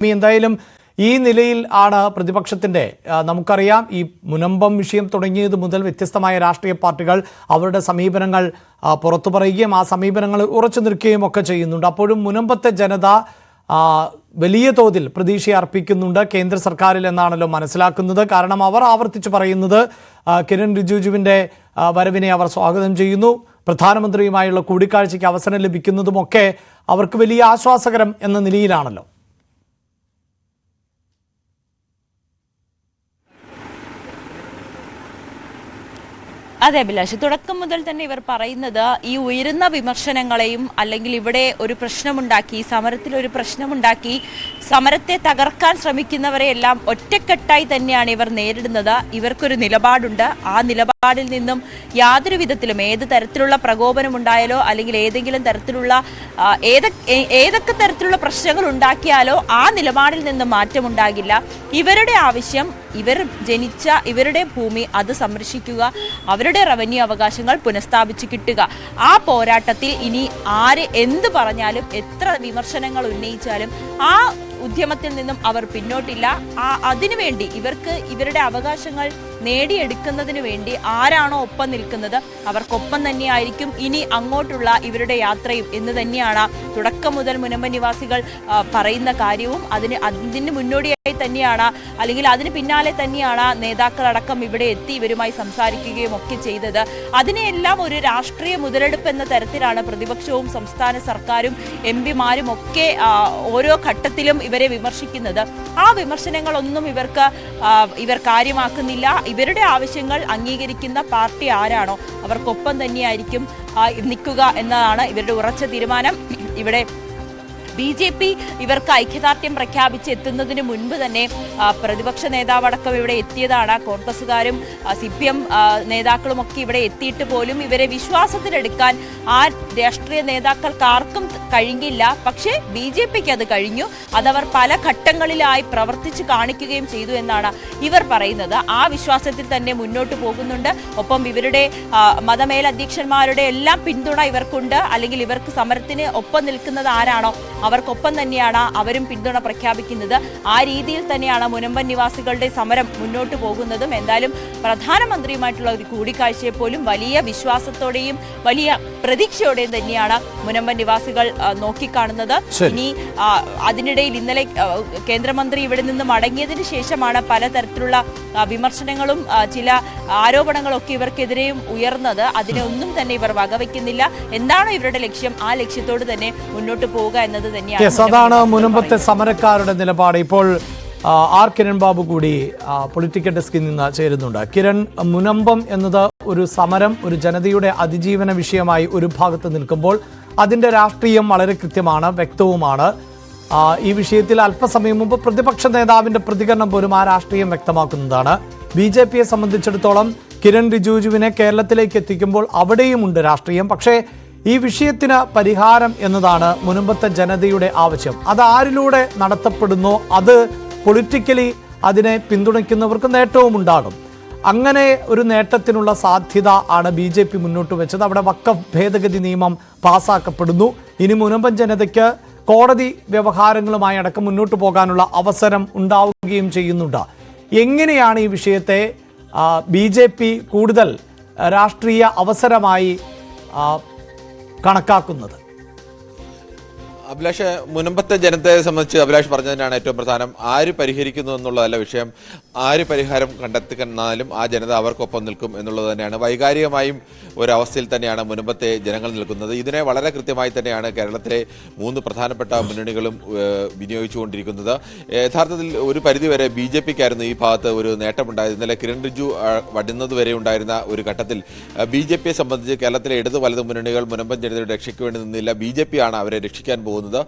എന്തായാലും ഈ നിലയിൽ ആണ് പ്രതിപക്ഷത്തിന്റെ നമുക്കറിയാം ഈ മുനമ്പം വിഷയം തുടങ്ങിയത് മുതൽ വ്യത്യസ്തമായ രാഷ്ട്രീയ പാർട്ടികൾ അവരുടെ സമീപനങ്ങൾ പുറത്തു പറയുകയും ആ സമീപനങ്ങൾ ഉറച്ചു നിൽക്കുകയും ഒക്കെ ചെയ്യുന്നുണ്ട്. അപ്പോഴും മുനമ്പത്തെ ജനത വലിയ തോതിൽ പ്രതീക്ഷ അർപ്പിക്കുന്നുണ്ട് കേന്ദ്ര സർക്കാരിൽ എന്നാണല്ലോ മനസ്സിലാക്കുന്നത്. കാരണം അവർ ആവർത്തിച്ച് പറയുന്നത് കിരൺ റിജിജുവിൻ്റെ വരവിനെ അവർ സ്വാഗതം ചെയ്യുന്നു. പ്രധാനമന്ത്രിയുമായുള്ള കൂടിക്കാഴ്ചയ്ക്ക് അവസരം ലഭിക്കുന്നതുമൊക്കെ അവർക്ക് വലിയ ആശ്വാസകരം എന്ന നിലയിലാണല്ലോ. അതെ അഭിലാഷ്, തുടക്കം മുതൽ തന്നെ ഇവർ പറയുന്നത് ഈ ഉയരുന്ന വിമർശനങ്ങളെയും അല്ലെങ്കിൽ ഇവിടെ ഒരു പ്രശ്നമുണ്ടാക്കി, സമരത്തിൽ ഒരു പ്രശ്നമുണ്ടാക്കി സമരത്തെ തകർക്കാൻ ശ്രമിക്കുന്നവരെ എല്ലാം ഒറ്റക്കെട്ടായി തന്നെയാണ് ഇവർ നേരിടുന്നത്. ഇവർക്കൊരു നിലപാടുണ്ട്. ആ നിലപാടിൽ നിന്നും യാതൊരു വിധത്തിലും ഏത് തരത്തിലുള്ള പ്രകോപനം ഉണ്ടായാലോ അല്ലെങ്കിൽ ഏതെങ്കിലും തരത്തിലുള്ള ഏതൊക്കെ തരത്തിലുള്ള പ്രശ്നങ്ങൾ ഉണ്ടാക്കിയാലോ ആ നിലപാടിൽ നിന്ന് മാറ്റമുണ്ടാകില്ല. ഇവരുടെ ആവശ്യം ഇവർ ജനിച്ച ഇവരുടെ ഭൂമി അത് സംരക്ഷിക്കുക, അവരുടെ റവന്യൂ അവകാശങ്ങൾ പുനഃസ്ഥാപിച്ച് കിട്ടുക. ആ പോരാട്ടത്തിൽ ഇനി ആര് എന്ത് പറഞ്ഞാലും എത്ര വിമർശനങ്ങൾ ഉന്നയിച്ചാലും ആ ഉദ്യമത്തിൽ നിന്നും അവർ പിന്നോട്ടില്ല. അതിനുവേണ്ടി ഇവർക്ക് ഇവരുടെ അവകാശങ്ങൾ നേടിയെടുക്കുന്നതിന് വേണ്ടി ആരാണോ ഒപ്പം നിൽക്കുന്നത് അവർക്കൊപ്പം തന്നെയായിരിക്കും ഇനി അങ്ങോട്ടുള്ള ഇവരുടെ യാത്രയും എന്ന് തന്നെയാണ് തുടക്കം മുതൽ മുനമ്പം നിവാസികൾ പറയുന്ന കാര്യവും. അതിന് മുന്നോടിയായി തന്നെയാണ് അല്ലെങ്കിൽ അതിന് പിന്നാലെ തന്നെയാണ് നേതാക്കളടക്കം ഇവിടെ എത്തി ഇവരുമായി സംസാരിക്കുകയും ഒക്കെ ചെയ്തത്. അതിനെല്ലാം ഒരു രാഷ്ട്രീയ മുതലെടുപ്പ് എന്ന തരത്തിലാണ് പ്രതിപക്ഷവും സംസ്ഥാന സർക്കാരും എംപിമാരും ഒക്കെ ഓരോ ഘട്ടത്തിലും ഇവരെ വിമർശിക്കുന്നത്. ആ വിമർശനങ്ങളൊന്നും ഇവർ കാര്യമാക്കുന്നില്ല. ഇവരുടെ ആവശ്യങ്ങൾ അംഗീകരിക്കുന്ന പാർട്ടി ആരാണോ അവർക്കൊപ്പം തന്നെയായിരിക്കും നിൽക്കുക എന്നതാണ് ഇവരുടെ ഉറച്ച തീരുമാനം. ഇവിടെ BJP ഇവർക്ക് ഐക്യദാർഢ്യം പ്രഖ്യാപിച്ച് എത്തുന്നതിന് മുൻപ് തന്നെ പ്രതിപക്ഷ നേതാവടക്കം ഇവിടെ എത്തിയതാണ്. കോൺഗ്രസുകാരും CPM നേതാക്കളുമൊക്കെ ഇവിടെ എത്തിയിട്ട് പോലും ഇവരെ വിശ്വാസത്തിലെടുക്കാൻ ആ രാഷ്ട്രീയ നേതാക്കൾക്ക് ആർക്കും കഴിഞ്ഞില്ല. പക്ഷേ BJPക്ക് അത് കഴിഞ്ഞു. അതവർ പല ഘട്ടങ്ങളിലായി പ്രവർത്തിച്ച് കാണിക്കുകയും ചെയ്തു എന്നാണ് ഇവർ പറയുന്നത്. ആ വിശ്വാസത്തിൽ തന്നെ മുന്നോട്ട് പോകുന്നുണ്ട്. ഒപ്പം ഇവരുടെ മതമേലധ്യക്ഷന്മാരുടെ എല്ലാം പിന്തുണ ഇവർക്കുണ്ട്. അല്ലെങ്കിൽ ഇവർക്ക് സമരത്തിന് ഒപ്പം നിൽക്കുന്നത് ആരാണോ അവർക്കൊപ്പം തന്നെയാണ് അവരും പിന്തുണ പ്രഖ്യാപിക്കുന്നത്. ആ രീതിയിൽ തന്നെയാണ് മുനമ്പം നിവാസികളുടെ സമരം മുന്നോട്ട് പോകുന്നതും. എന്തായാലും പ്രധാനമന്ത്രിയുമായിട്ടുള്ള ഒരു കൂടിക്കാഴ്ചയെ പോലും വലിയ വിശ്വാസത്തോടെയും വലിയ പ്രതീക്ഷയോടെയും തന്നെയാണ് മുനമ്പം നിവാസികൾ നോക്കിക്കാണുന്നത്. ഇനി അതിനിടയിൽ ഇന്നലെ കേന്ദ്രമന്ത്രി ഇവിടെ നിന്ന് മടങ്ങിയതിനു ശേഷമാണ് പലതരത്തിലുള്ള വിമർശനങ്ങളും ചില ആരോപണങ്ങളൊക്കെ ഇവർക്കെതിരെയും ഉയർന്നത്. അതിനെ ഒന്നും തന്നെ ഇവർ വകവയ്ക്കുന്നില്ല. എന്താണോ ഇവരുടെ ലക്ഷ്യം ആ ലക്ഷ്യത്തോട് തന്നെ മുന്നോട്ട് പോവുക എന്നത് തന്നെയാണ്. അതാണ് മുനമ്പത്തെ സമരക്കാരുടെ നിലപാട്. ഇപ്പോൾ കിരൺ ബാബു കൂടി പൊളിറ്റിക്കൽ ഡെസ്കിൽ നിന്ന് ചേരുന്നുണ്ട്. കിരൺ, മുനമ്പം എന്നത് ഒരു സമരം, ഒരു ജനതയുടെ അതിജീവന വിഷയമായി ഒരു ഭാഗത്ത് നിൽക്കുമ്പോൾ അതിൻ്റെ രാഷ്ട്രീയം വളരെ കൃത്യമാണ്, വ്യക്തവുമാണ്. ഈ വിഷയത്തിൽ അല്പസമയം മുമ്പ് പ്രതിപക്ഷ നേതാവിൻ്റെ പ്രതികരണം പോലും ആ രാഷ്ട്രീയം വ്യക്തമാക്കുന്നതാണ്. BJPയെ സംബന്ധിച്ചിടത്തോളം കിരൺ റിജിജുവിനെ കേരളത്തിലേക്ക് എത്തിക്കുമ്പോൾ അവിടെയുമുണ്ട് രാഷ്ട്രീയം. പക്ഷേ ഈ വിഷയത്തിന് പരിഹാരം എന്നതാണ് മുനമ്പത്തെ ജനതയുടെ ആവശ്യം. അത് ആരിലൂടെ നടത്തപ്പെടുന്നോ അത് പൊളിറ്റിക്കലി അതിനെ പിന്തുണയ്ക്കുന്നവർക്ക് നേട്ടവും ഉണ്ടാകും. അങ്ങനെ ഒരു നേട്ടത്തിനുള്ള സാധ്യത ആണ് BJP മുന്നോട്ട് വെച്ചത്. അവിടെ വഖഫ് ഭേദഗതി നിയമം പാസ്സാക്കപ്പെടുന്നു. ഇനി മുനമ്പം ജനതയ്ക്ക് കോടതി വ്യവഹാരങ്ങളുമായി അടക്കം മുന്നോട്ട് പോകാനുള്ള അവസരം ഉണ്ടാവുകയും ചെയ്യുന്നുണ്ട്. എങ്ങനെയാണ് ഈ വിഷയത്തെ BJP കൂടുതൽ രാഷ്ട്രീയ അവസരമായി കണക്കാക്കുന്നത്? അഭിലാഷ്, മുനമ്പത്തെ ജനതയെ സംബന്ധിച്ച് അഭിലാഷ് പറഞ്ഞതിനാണ് ഏറ്റവും പ്രധാനം. ആര് പരിഹരിക്കുന്നു എന്നുള്ളതല്ല വിഷയം, ആര് പരിഹാരം കണ്ടെത്തിക്കുന്നാലും ആ ജനത അവർക്കൊപ്പം നിൽക്കും എന്നുള്ളത് തന്നെയാണ്. വൈകാരികമായും ഒരവസ്ഥയിൽ തന്നെയാണ് മുനമ്പത്തെ ജനങ്ങൾ നിൽക്കുന്നത്. ഇതിനെ വളരെ കൃത്യമായി തന്നെയാണ് കേരളത്തിലെ 3 പ്രധാനപ്പെട്ട മുന്നണികളും വിനിയോഗിച്ചുകൊണ്ടിരിക്കുന്നത്. യഥാർത്ഥത്തിൽ ഒരു പരിധിവരെ BJPക്കായിരുന്നു ഈ ഭാഗത്ത് ഒരു നേട്ടമുണ്ടായത്. ഇന്നലെ കിരൺ റിജിജു വടുന്നത് വരെ ഉണ്ടായിരുന്ന ഒരു ഘട്ടത്തിൽ BJPയെ സംബന്ധിച്ച് കേരളത്തിലെ ഇടത് വലത് മുന്നണികൾ മുനമ്പം ജനതയുടെ രക്ഷയ്ക്ക് വേണ്ടി നിന്നില്ല. BJP ആണ് അവരെ രക്ഷിക്കാൻ പോകുന്നത്.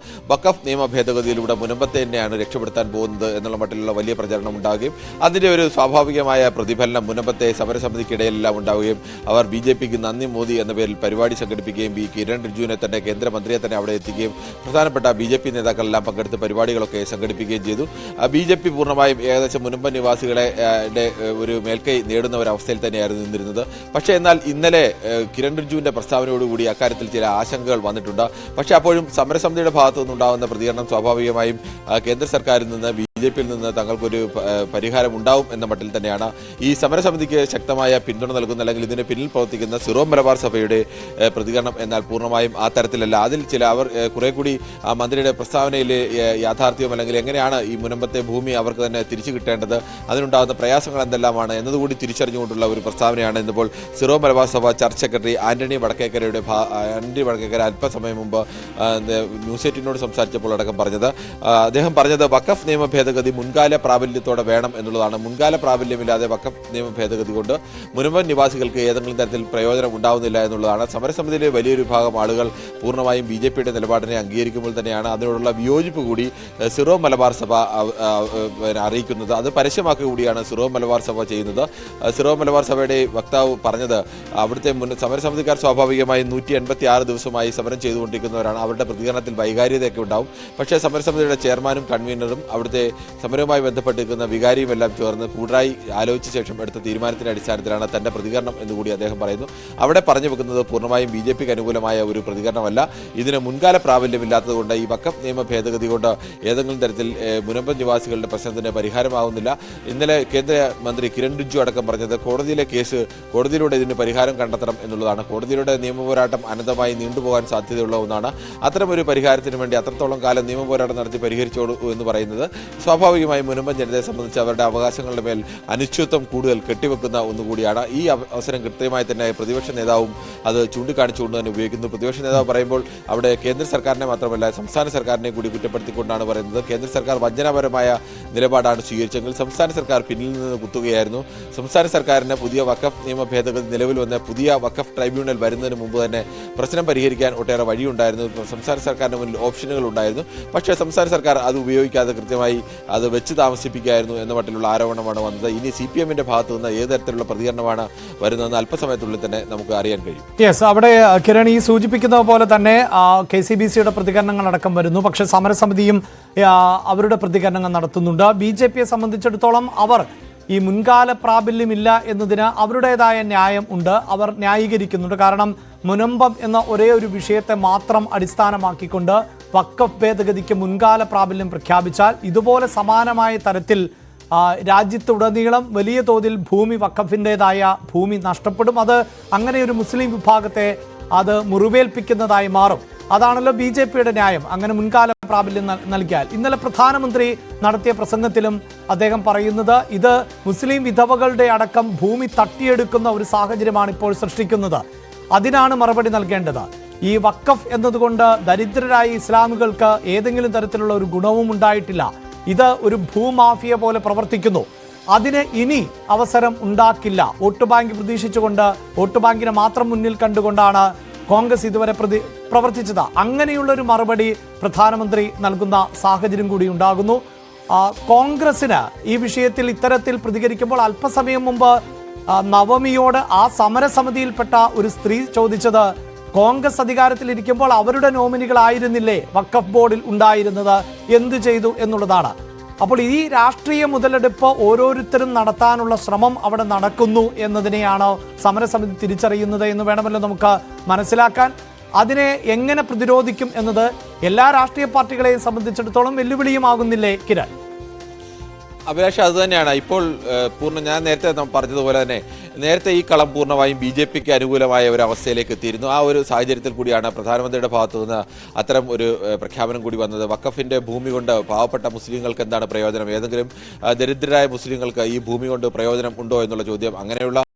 വഖഫ് നിയമ ഭേദഗതിയിലൂടെ മുനമ്പത്തെ തന്നെയാണ് രക്ഷപ്പെടുത്താൻ പോകുന്നത് എന്നുള്ള മട്ടിലുള്ള വലിയ പ്രചരണം ഉണ്ടാവുകയും അതിന്റെ ഒരു സ്വാഭാവികമായ പ്രതിഫലനം മുനമ്പത്തെ സമരസമിതിക്കിടയിലെല്ലാം ഉണ്ടാവുകയും അവർ BJPക്ക് നന്ദി മോദി എന്ന പേരിൽ പരിപാടി സംഘടിപ്പിക്കുകയും കിരൺ റിജിജുവിനെ തന്നെ കേന്ദ്രമന്ത്രിയെ തന്നെ അവിടെ എത്തിക്കുകയും പ്രധാനപ്പെട്ട BJP നേതാക്കളെല്ലാം പങ്കെടുത്ത് പരിപാടികളൊക്കെ സംഘടിപ്പിക്കുകയും ചെയ്തു. BJP പൂർണ്ണമായും ഏകദേശം മുനമ്പം നിവാസികളെ ഒരു മേൽക്കൈ നേടുന്ന ഒരവസ്ഥയിൽ തന്നെയായിരുന്നു നിന്നിരുന്നത്. പക്ഷേ എന്നാൽ ഇന്നലെ കിരൺ റിജിജുവിന്റെ പ്രസ്താവനയോടുകൂടി അക്കാര്യത്തിൽ ചില ആശങ്കകൾ വന്നിട്ടുണ്ട്. പക്ഷേ അപ്പോഴും സമരസമിതി സമരസമിതിയുടെ ഭാഗത്തു നിന്നുണ്ടാകുന്ന പ്രതികരണം സ്വാഭാവികമായും കേന്ദ്ര സർക്കാരിൽ നിന്ന് BJP-യിൽ നിന്ന് തങ്ങൾക്കൊരു പരിഹാരം ഉണ്ടാവും എന്ന മട്ടിൽ തന്നെയാണ് ഈ സമരസമിതിക്ക് ശക്തമായ പിന്തുണ നൽകുന്ന അല്ലെങ്കിൽ ഇതിന് പിന്നിൽ പ്രവർത്തിക്കുന്ന സിറോ മലബാർ സഭയുടെ പ്രതികരണം. എന്നാൽ പൂർണ്ണമായും ആ തരത്തിലല്ല. അതിൽ അവർ കുറെ കൂടി മന്ത്രിയുടെ പ്രസ്താവനയിലെ യാഥാർത്ഥ്യം അല്ലെങ്കിൽ എങ്ങനെയാണ് ഈ മുനമ്പത്തെ ഭൂമി അവർക്ക് തന്നെ തിരിച്ചു കിട്ടേണ്ടത്, അതിനുണ്ടാകുന്ന പ്രയാസങ്ങൾ എന്തെല്ലാമാണ് എന്നതുകൂടി തിരിച്ചറിഞ്ഞുകൊണ്ടുള്ള ഒരു പ്രസ്താവനയാണ് ഇന്നിപ്പോൾ സിറോ മലബാർ സഭ ചർച്ച് സെക്രട്ടറി ആന്റണി വടക്കേക്കര അല്പസമയം മുമ്പ് ന്യൂസ് 18നോട് സംസാരിച്ചപ്പോൾ അടക്കം പറഞ്ഞത്. അദ്ദേഹം പറഞ്ഞത് വഖഫ് നിയമ ഭേദഗതി മുൻകാല പ്രാബല്യത്തോടെ വേണം എന്നുള്ളതാണ്. മുൻകാല പ്രാബല്യമില്ലാതെ വഖഫ് നിയമ ഭേദഗതി കൊണ്ട് മുനമ്പൻ നിവാസികൾക്ക് ഏതെങ്കിലും തരത്തിൽ പ്രയോജനം ഉണ്ടാവുന്നില്ല എന്നുള്ളതാണ്. സമരസമിതിയിലെ വലിയൊരു ഭാഗം ആളുകൾ പൂർണ്ണമായും BJP-യുടെ നിലപാടിനെ അംഗീകരിക്കുമ്പോൾ തന്നെയാണ് അതിനോടുള്ള വിയോജിപ്പ് കൂടി സിറോ മലബാർ സഭ അറിയിക്കുന്നത്. അത് പരസ്യമാക്കുക കൂടിയാണ് സിറോ മലബാർ സഭ ചെയ്യുന്നത്. സിറോ മലബാർ സഭയുടെ വക്താവ് പറഞ്ഞത് അവിടുത്തെ സമരസമിതിക്കാർ സ്വാഭാവികമായും 186 ദിവസമായി സമരം ചെയ്തുകൊണ്ടിരിക്കുന്നവരാണ്. അവരുടെ പ്രതികരണത്തിൽ വൈകാര്യതയൊക്കെ ഉണ്ടാവും. പക്ഷേ സമരസമിതിയുടെ ചെയർമാനും കൺവീനറും അവിടുത്തെ സമരവുമായി ബന്ധപ്പെട്ടിരിക്കുന്ന വികാരിയും എല്ലാം ചേർന്ന് കൂടായി ആലോചിച്ച ശേഷം എടുത്ത തീരുമാനത്തിന്റെ അടിസ്ഥാനത്തിലാണ് തന്റെ പ്രതികരണം എന്നുകൂടി അദ്ദേഹം പറയുന്നു. അവിടെ പറഞ്ഞു വെക്കുന്നത് പൂർണ്ണമായും BJP-ക്ക് അനുകൂലമായ ഒരു പ്രതികരണമല്ല. ഇതിന് മുൻകാല പ്രാബല്യമില്ലാത്തതുകൊണ്ട് ഈ വഖഫ് നിയമ ഭേദഗതി കൊണ്ട് ഏതെങ്കിലും തരത്തിൽ മുനമ്പൻ നിവാസികളുടെ പ്രശ്നത്തിന് പരിഹാരമാവുന്നില്ല. ഇന്നലെ കേന്ദ്രമന്ത്രി കിരൺ റിജിജു അടക്കം പറഞ്ഞത് കോടതിയിലെ കേസ് കോടതിയിലൂടെ ഇതിന് പരിഹാരം കണ്ടെത്തണം എന്നുള്ളതാണ്. കോടതിയിലൂടെ നിയമപോരാട്ടം അനന്തമായി നീണ്ടുപോകാൻ സാധ്യതയുള്ള ഒന്നാണ്. അത്തരമൊരു പരിഹാരത്തിന് വേണ്ടി അത്രത്തോളം കാലം നിയമപോരാട്ടം നടത്തി പരിഹരിച്ചോളൂ എന്ന് പറയുന്നത് സ്വാഭാവികമായും മുനമ്പൻ ജനതയെ സംബന്ധിച്ച് അവരുടെ അവകാശങ്ങളുടെ മേൽ അനിശ്ചിതത്വം കൂടുതൽ കെട്ടിവെക്കുന്ന ഒന്നുകൂടിയാണ്. ഈ അവസരം കൃത്യമായി തന്നെ പ്രതിപക്ഷ നേതാവും അത് ചൂണ്ടിക്കാണിച്ചുകൊണ്ട് തന്നെ ഉപയോഗിക്കുന്നു. പ്രതിപക്ഷ നേതാവ് പറയുമ്പോൾ അവിടെ കേന്ദ്ര സർക്കാരിനെ മാത്രമല്ല സംസ്ഥാന സർക്കാരിനെ കൂടി കുറ്റപ്പെടുത്തിക്കൊണ്ടാണ് പറയുന്നത്. കേന്ദ്ര സർക്കാർ വഞ്ചനാപരമായ നിലപാടാണ് സ്വീകരിച്ചെങ്കിൽ സംസ്ഥാന സർക്കാർ പിന്നിൽ നിന്ന് കുത്തുകയായിരുന്നു. സംസ്ഥാന സർക്കാരിന് പുതിയ വഖഫ് നിയമ ഭേദഗതി നിലവിൽ വന്ന പുതിയ വഖഫ് ട്രൈബ്യൂണൽ വരുന്നതിന് മുമ്പ് തന്നെ പ്രശ്നം പരിഹരിക്കാൻ ഒട്ടേറെ വഴിയുണ്ടായിരുന്നു. സംസ്ഥാന സർക്കാരിന് മുന്നിൽ ഓപ്ഷനുകൾ ഉണ്ടായിരുന്നു. പക്ഷേ സംസ്ഥാന സർക്കാർ അത് ഉപയോഗിക്കാതെ കൃത്യമായി അത് വെച്ച് താമസിപ്പിക്കുകയായിരുന്നു എന്ന മട്ടിലുള്ള ആരോപണമാണ് വന്നത്. ഇനി CPM-ന്റെ ഭാഗത്തു നിന്ന് ഏത് തരത്തിലുള്ള പ്രതികരണമാണ് വരുന്നതെന്ന് അല്പസമയത്തുള്ളിൽ തന്നെ നമുക്ക് അറിയാൻ കഴിയും. യെസ്, അവിടെ കിരൺ ഈ സൂചിപ്പിക്കുന്നത് പോലെ തന്നെ KCBC-യുടെ പ്രതികരണങ്ങൾ അടക്കം വരുന്നു. പക്ഷേ സമരസമിതിയും അവരുടെ പ്രതികരണങ്ങൾ നടത്തുന്നുണ്ട്. BJP-യെ സംബന്ധിച്ചിടത്തോളം അവർ ഈ മുൻകാല പ്രാബല്യമില്ല എന്നതിന് അവരുടേതായ ന്യായം ഉണ്ട്. അവർ ന്യായീകരിക്കുന്നുണ്ട്. കാരണം മുനമ്പം എന്ന ഒരേ ഒരു വിഷയത്തെ മാത്രം അടിസ്ഥാനമാക്കിക്കൊണ്ട് വഖഫ് ഭേദഗതിക്ക് മുൻകാല പ്രാബല്യം പ്രഖ്യാപിച്ചാൽ ഇതുപോലെ സമാനമായ തരത്തിൽ രാജ്യത്തുടനീളം വലിയ തോതിൽ ഭൂമി വഖഫിൻ്റെതായ ഭൂമി നഷ്ടപ്പെടും. അത് അങ്ങനെ ഒരു മുസ്ലിം വിഭാഗത്തെ അത് മുറിവേൽപ്പിക്കുന്നതായി മാറും. അതാണല്ലോ BJP-യുടെ ന്യായം, അങ്ങനെ മുൻകാല പ്രാബല്യം നൽകിയാൽ. ഇന്നലെ പ്രധാനമന്ത്രി നടത്തിയ പ്രസംഗത്തിലും അദ്ദേഹം പറയുന്നത് ഇത് മുസ്ലിം വിധവകളുടെ അടക്കം ഭൂമി തട്ടിയെടുക്കുന്ന ഒരു സാഹചര്യമാണ് ഇപ്പോൾ സൃഷ്ടിക്കുന്നത്. അതിനാണ് മറുപടി നൽകേണ്ടത്. ഈ വഖഫ് എന്നതുകൊണ്ട് ദരിദ്രരായ ഇസ്ലാമുകൾക്ക് ഏതെങ്കിലും തരത്തിലുള്ള ഒരു ഗുണവും ഉണ്ടായിട്ടില്ല. ഇത് ഒരു ഭൂമാഫിയ പോലെ പ്രവർത്തിക്കുന്നു. അതിന് ഇനി അവസരം ഉണ്ടാക്കില്ല. വോട്ട് ബാങ്ക് പ്രതീക്ഷിച്ചുകൊണ്ട് വോട്ട് ബാങ്കിനെ മാത്രം മുന്നിൽ കണ്ടുകൊണ്ടാണ് കോൺഗ്രസ് ഇതുവരെ പ്രവർത്തിച്ചത്. അങ്ങനെയുള്ളൊരു മറുപടി പ്രധാനമന്ത്രി നൽകുന്ന സാഹചര്യം കൂടി ഉണ്ടാകുന്നു. കോൺഗ്രസിന് ഈ വിഷയത്തിൽ ഇത്തരത്തിൽ പ്രതികരിക്കുമ്പോൾ അല്പസമയം മുമ്പ് നവമിയോട് ആ സമരസമിതിയിൽപ്പെട്ട ഒരു സ്ത്രീ ചോദിച്ചത് കോൺഗ്രസ് അധികാരത്തിലിരിക്കുമ്പോൾ അവരുടെ നോമിനികളായിരുന്നില്ലേ വഖഫ് ബോർഡിൽ ഉണ്ടായിരുന്നത്, എന്തു ചെയ്തു എന്നുള്ളതാണ്. അപ്പോൾ ഈ രാഷ്ട്രീയ മുതലെടുപ്പ് ഓരോരുത്തരും നടത്താനുള്ള ശ്രമം അവിടെ നടക്കുന്നു എന്നതിനെയാണ് സമരസമിതി തിരിച്ചറിയുന്നത് എന്ന് വേണമല്ലോ നമുക്ക് മനസ്സിലാക്കാൻ. അതിനെ എങ്ങനെ പ്രതിരോധിക്കും എന്നത് എല്ലാ രാഷ്ട്രീയ പാർട്ടികളെയും സംബന്ധിച്ചിടത്തോളം വെല്ലുവിളിയുമാകുന്നില്ലേ കിരൺ? അഭിലാഷ്, അത് തന്നെയാണ് ഇപ്പോൾ ഞാൻ നേരത്തെ പറഞ്ഞതുപോലെ തന്നെ നേരത്തെ ഈ കളം പൂർണ്ണമായും BJP-ക്ക് അനുകൂലമായ ഒരു അവസ്ഥയിലേക്ക് എത്തിയിരുന്നു. ആ ഒരു സാഹചര്യത്തിൽ കൂടിയാണ് പ്രധാനമന്ത്രിയുടെ ഭാഗത്തു നിന്ന് അത്തരം ഒരു പ്രഖ്യാപനം കൂടി വന്നത്. വഖഫിന്റെ ഭൂമി കൊണ്ട് പാവപ്പെട്ട മുസ്ലിങ്ങൾക്ക് എന്താണ് പ്രയോജനം, ഏതെങ്കിലും ദരിദ്രരായ മുസ്ലിങ്ങൾക്ക് ഈ ഭൂമി കൊണ്ട് പ്രയോജനം ഉണ്ടോ എന്നുള്ള ചോദ്യം. അങ്ങനെയുള്ള